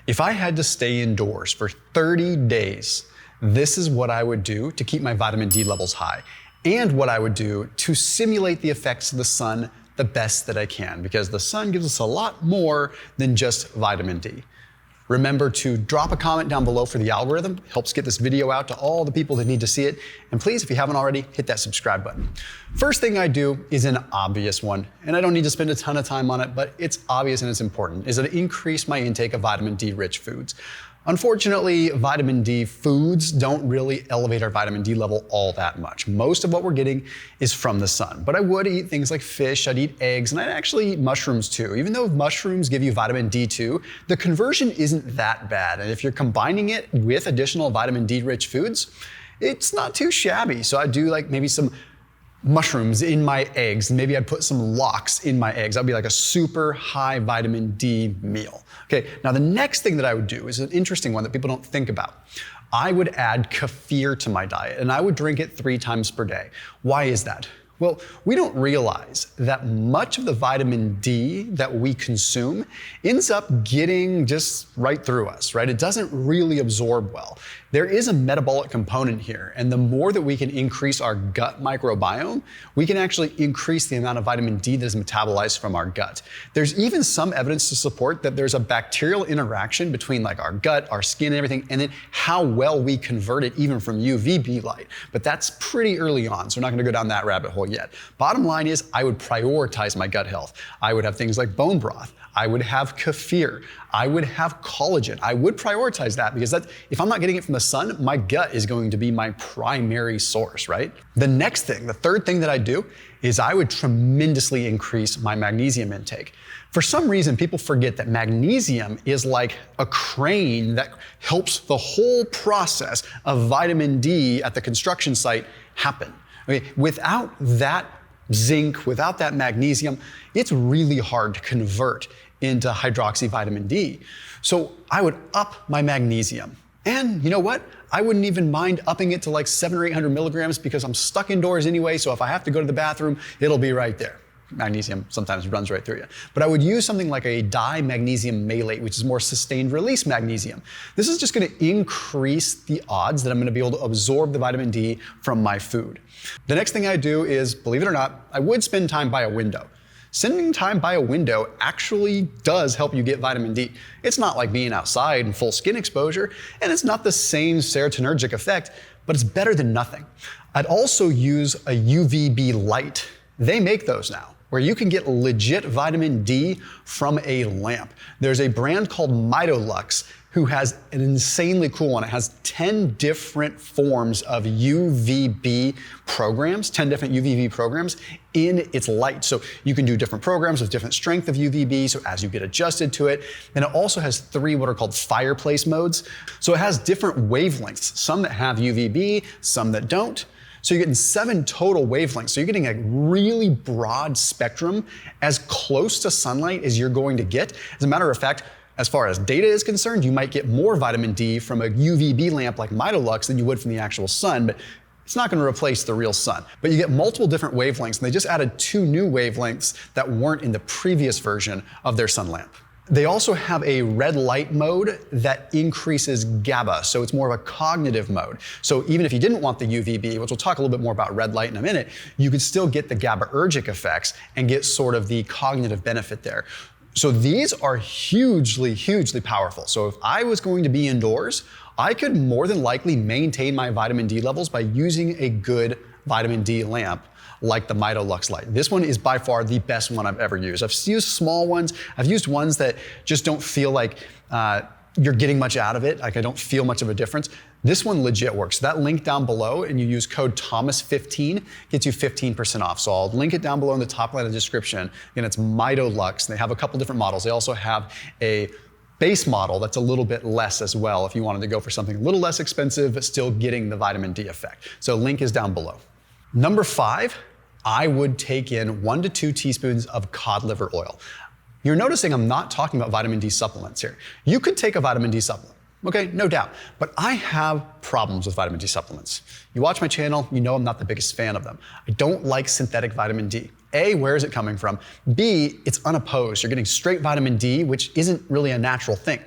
If I had to stay indoors for 30 days, this is what I would do to keep my vitamin D levels high, and what I would do to simulate the effects of the sun the best that I can, because the sun gives us a lot more than just vitamin D. Remember to drop a comment down below for the algorithm. It helps get this video out to all the people that need to see it. And please, if you haven't already, hit that subscribe button. First thing I do is an obvious one, and I don't need to spend a ton of time on it, but it's obvious and it's important, is to increase my intake of vitamin D rich foods. Unfortunately, vitamin D foods don't really elevate our vitamin D level all that much. Most of what we're getting is from the sun. But I would eat things like fish, I'd eat eggs, and I'd actually eat mushrooms too. Even though mushrooms give you vitamin D2, the conversion isn't that bad. And if you're combining it with additional vitamin D rich foods, it's not too shabby. So I do like maybe some mushrooms in my eggs, and maybe I'd put some lox in my eggs. That'd be like a super high vitamin D meal. Okay, now the next thing that I would do is an interesting one that people don't think about. I would add kefir to my diet, and I would drink it 3 times per day. Why is that? Well, we don't realize that much of the vitamin D that we consume ends up getting just right through us, right? It doesn't really absorb well. There is a metabolic component here, and the more that we can increase our gut microbiome, we can actually increase the amount of vitamin D that is metabolized from our gut. There's even some evidence to support that there's a bacterial interaction between like our gut, our skin and everything, and then how well we convert it even from UVB light. But that's pretty early on, so we're not gonna go down that rabbit hole yet. Bottom line is I would prioritize my gut health. I would have things like bone broth. I would have kefir. I would have collagen. I would prioritize that because if I'm not getting it from the sun, my gut is going to be my primary source, right? The next thing, the third thing that I do is I would tremendously increase my magnesium intake. For some reason, people forget that magnesium is like a crane that helps the whole process of vitamin D at the construction site happen. Okay, without that zinc, without that magnesium, it's really hard to convert into hydroxy vitamin D. So I would up my magnesium. And you know what? I wouldn't even mind upping it to like 700 or 800 milligrams because I'm stuck indoors anyway, so if I have to go to the bathroom, it'll be right there. Magnesium sometimes runs right through you. But I would use something like a dimagnesium malate, which is more sustained release magnesium. This is just gonna increase the odds that I'm gonna be able to absorb the vitamin D from my food. The next thing I do is, believe it or not, I would spend time by a window. Spending time by a window actually does help you get vitamin D. It's not like being outside in full skin exposure, and it's not the same serotonergic effect, but it's better than nothing. I'd also use a UVB light. They make those now, where you can get legit vitamin D from a lamp. There's a brand called Mitolux who has an insanely cool one. It has 10 different forms of UVB programs, 10 different UVB programs in its light. So you can do different programs with different strength of UVB, so as you get adjusted to it. And it also has 3 what are called fireplace modes. So it has different wavelengths, some that have UVB, some that don't. So you're getting 7 total wavelengths. So you're getting a really broad spectrum, as close to sunlight as you're going to get. As a matter of fact, as far as data is concerned, you might get more vitamin D from a UVB lamp like Mitolux than you would from the actual sun, but it's not gonna replace the real sun. But you get multiple different wavelengths, and they just added 2 new wavelengths that weren't in the previous version of their sun lamp. They also have a red light mode that increases GABA, so it's more of a cognitive mode. So even if you didn't want the UVB, which we'll talk a little bit more about red light in a minute, you could still get the GABAergic effects and get sort of the cognitive benefit there. So these are hugely, hugely powerful. So if I was going to be indoors, I could more than likely maintain my vitamin D levels by using a good vitamin D lamp like the Mitolux light. This one is by far the best one I've ever used. I've used small ones. I've used ones that just don't feel like you're getting much out of it. Like I don't feel much of a difference. This one legit works. That link down below, and you use code Thomas15, gets you 15% off. So I'll link it down below in the top line of the description. Again, it's Mitolux. They have a couple different models. They also have a base model that's a little bit less as well if you wanted to go for something a little less expensive, but still getting the vitamin D effect. So link is down below. Number 5, I would take in 1 to 2 teaspoons of cod liver oil. You're noticing I'm not talking about vitamin D supplements here. You could take a vitamin D supplement. Okay, no doubt. But I have problems with vitamin D supplements. You watch my channel, you know I'm not the biggest fan of them. I don't like synthetic vitamin D. A, where is it coming from? B, it's unopposed. You're getting straight vitamin D, which isn't really a natural thing.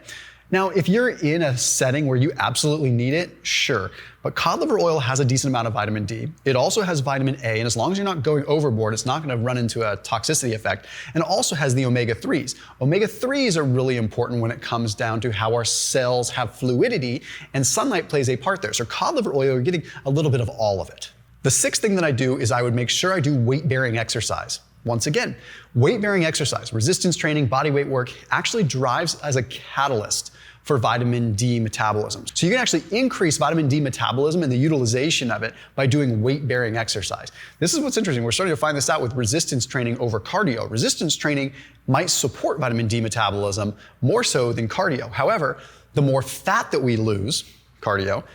Now, if you're in a setting where you absolutely need it, sure. But cod liver oil has a decent amount of vitamin D. It also has vitamin A, and as long as you're not going overboard, it's not going to run into a toxicity effect. And it also has the omega-3s. Omega-3s are really important when it comes down to how our cells have fluidity, and sunlight plays a part there. So cod liver oil, you're getting a little bit of all of it. The sixth thing that I do is I would make sure I do weight-bearing exercise. Once again, weight-bearing exercise, resistance training, body weight work actually drives as a catalyst for vitamin D metabolism. So you can actually increase vitamin D metabolism and the utilization of it by doing weight-bearing exercise. This is what's interesting. We're starting to find this out with resistance training over cardio. Resistance training might support vitamin D metabolism more so than cardio. However, the more fat that we lose, cardio,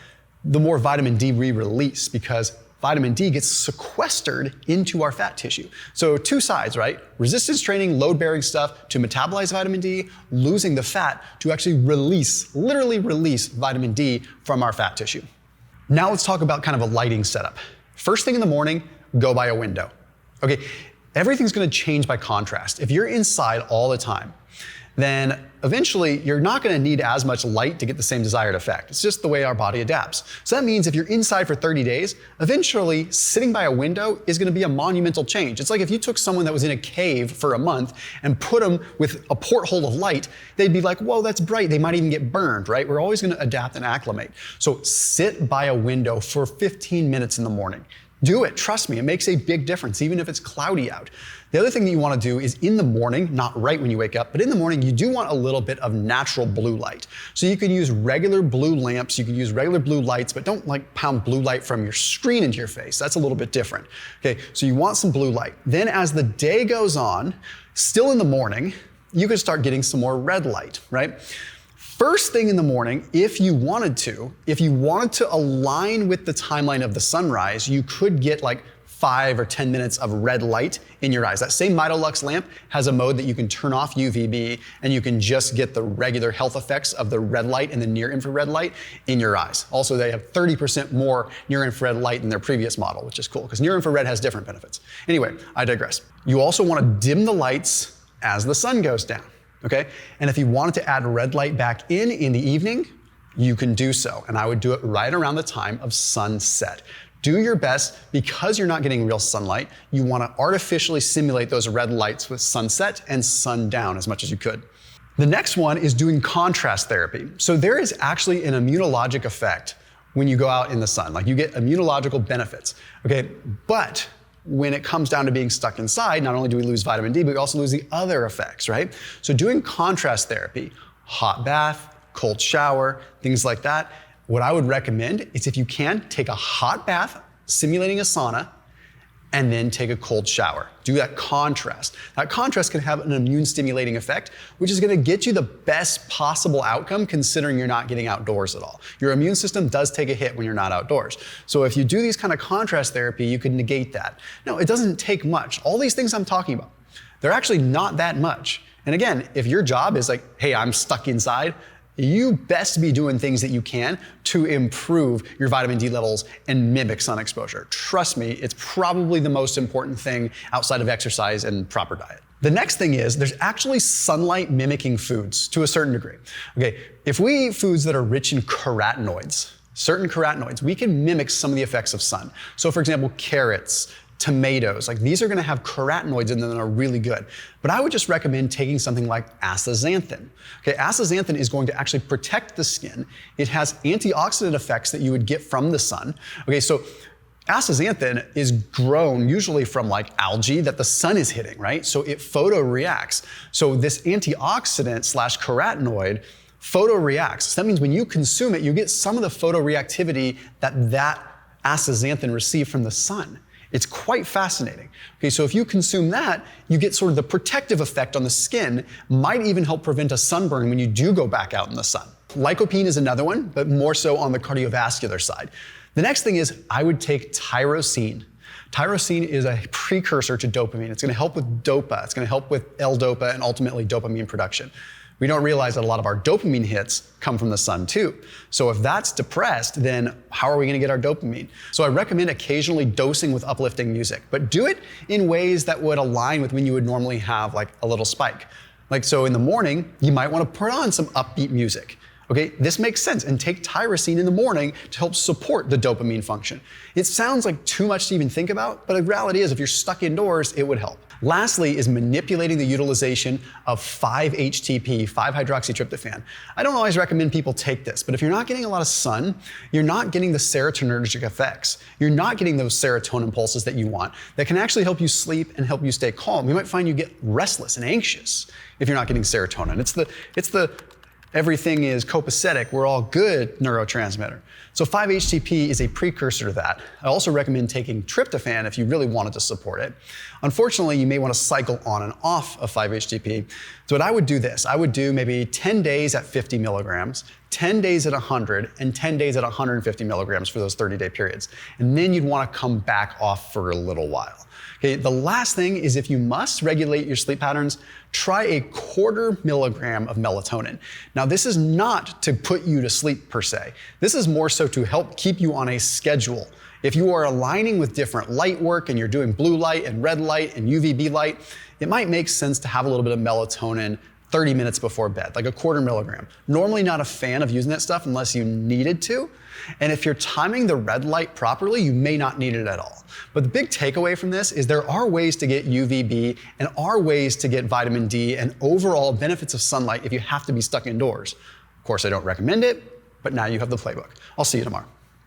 the more vitamin D we release, because vitamin D gets sequestered into our fat tissue. So two sides, right? Resistance training, load-bearing stuff to metabolize vitamin D, losing the fat to actually release, literally release vitamin D from our fat tissue. Now let's talk about kind of a lighting setup. First thing in the morning, go by a window. Okay, everything's gonna change by contrast. If you're inside all the time, then eventually you're not going to need as much light to get the same desired effect. It's just the way our body adapts. So that means if you're inside for 30 days, eventually sitting by a window is going to be a monumental change. It's like if you took someone that was in a cave for a month and put them with a porthole of light, they'd be like, whoa, that's bright. They might even get burned, right? We're always going to adapt and acclimate. So sit by a window for 15 minutes in the morning. Do it, trust me, it makes a big difference, even if it's cloudy out. The other thing that you want to do is in the morning, not right when you wake up, but in the morning, you do want a little bit of natural blue light. So you can use regular blue lamps, you can use regular blue lights, but don't like pound blue light from your screen into your face. That's a little bit different. Okay, so you want some blue light. Then as the day goes on, still in the morning, you can start getting some more red light, right? First thing in the morning, if you wanted to align with the timeline of the sunrise, you could get like 5 or 10 minutes of red light in your eyes. That same Mitolux lamp has a mode that you can turn off UVB and you can just get the regular health effects of the red light and the near infrared light in your eyes. Also, they have 30% more near infrared light than their previous model, which is cool because near infrared has different benefits. Anyway, I digress. You also want to dim the lights as the sun goes down. Okay, and if you wanted to add red light back in the evening, you can do so. And I would do it right around the time of sunset. Do your best, because you're not getting real sunlight, you want to artificially simulate those red lights with sunset and sundown as much as you could. The next one is doing contrast therapy. So there is actually an immunologic effect when you go out in the sun. Like you get immunological benefits, okay? But when it comes down to being stuck inside, not only do we lose vitamin D, but we also lose the other effects, right? So doing contrast therapy, hot bath, cold shower, things like that, what I would recommend is if you can, take a hot bath, simulating a sauna, and then take a cold shower. Do that contrast. That contrast can have an immune stimulating effect, which is gonna get you the best possible outcome considering you're not getting outdoors at all. Your immune system does take a hit when you're not outdoors. So if you do these kind of contrast therapy, you can negate that. No, it doesn't take much. All these things I'm talking about, they're actually not that much. And again, if your job is like, hey, I'm stuck inside, you best be doing things that you can to improve your vitamin D levels and mimic sun exposure. Trust me, it's probably the most important thing outside of exercise and proper diet. The next thing is there's actually sunlight-mimicking foods to a certain degree. Okay, if we eat foods that are rich in carotenoids, certain carotenoids, we can mimic some of the effects of sun. So for example, carrots, tomatoes, like these are gonna have carotenoids in them that are really good. But I would just recommend taking something like astaxanthin. Okay, astaxanthin is going to actually protect the skin. It has antioxidant effects that you would get from the sun. Okay, so astaxanthin is grown usually from like algae that the sun is hitting, right? So it photoreacts. So this antioxidant slash carotenoid photoreacts. So that means when you consume it, you get some of the photoreactivity that astaxanthin received from the sun. It's quite fascinating. Okay, so if you consume that, you get sort of the protective effect on the skin, might even help prevent a sunburn when you do go back out in the sun. Lycopene is another one, but more so on the cardiovascular side. The next thing is I would take tyrosine. Tyrosine is a precursor to dopamine. It's gonna help with DOPA, it's gonna help with L-DOPA and ultimately dopamine production. We don't realize that a lot of our dopamine hits come from the sun too. So if that's depressed, then how are we gonna get our dopamine? So I recommend occasionally dosing with uplifting music, but do it in ways that would align with when you would normally have like a little spike. Like, so in the morning, you might want to put on some upbeat music. Okay, this makes sense, and take tyrosine in the morning to help support the dopamine function. It sounds like too much to even think about, but the reality is if you're stuck indoors, it would help. Lastly is manipulating the utilization of 5-HTP, 5-hydroxytryptophan. I don't always recommend people take this, but if you're not getting a lot of sun, you're not getting the serotonergic effects. You're not getting those serotonin pulses that you want that can actually help you sleep and help you stay calm. You might find you get restless and anxious if you're not getting serotonin. It's the everything is copacetic, we're all good neurotransmitter. So 5-HTP is a precursor to that. I also recommend taking tryptophan if you really wanted to support it. Unfortunately, you may want to cycle on and off of 5-HTP. So what I would do this, I would do maybe 10 days at 50 milligrams, 10 days at 100, and 10 days at 150 milligrams for those 30-day periods. And then you'd want to come back off for a little while. Okay, the last thing is if you must regulate your sleep patterns, try a 1/4 milligram of melatonin. Now, this is not to put you to sleep per se. This is more so to help keep you on a schedule. If you are aligning with different light work and you're doing blue light and red light and UVB light, it might make sense to have a little bit of melatonin 30 minutes before bed, like a 1/4 milligram. Normally not a fan of using that stuff unless you needed to. And if you're timing the red light properly, you may not need it at all. But the big takeaway from this is there are ways to get UVB and are ways to get vitamin D and overall benefits of sunlight if you have to be stuck indoors. Of course, I don't recommend it, but now you have the playbook. I'll see you tomorrow.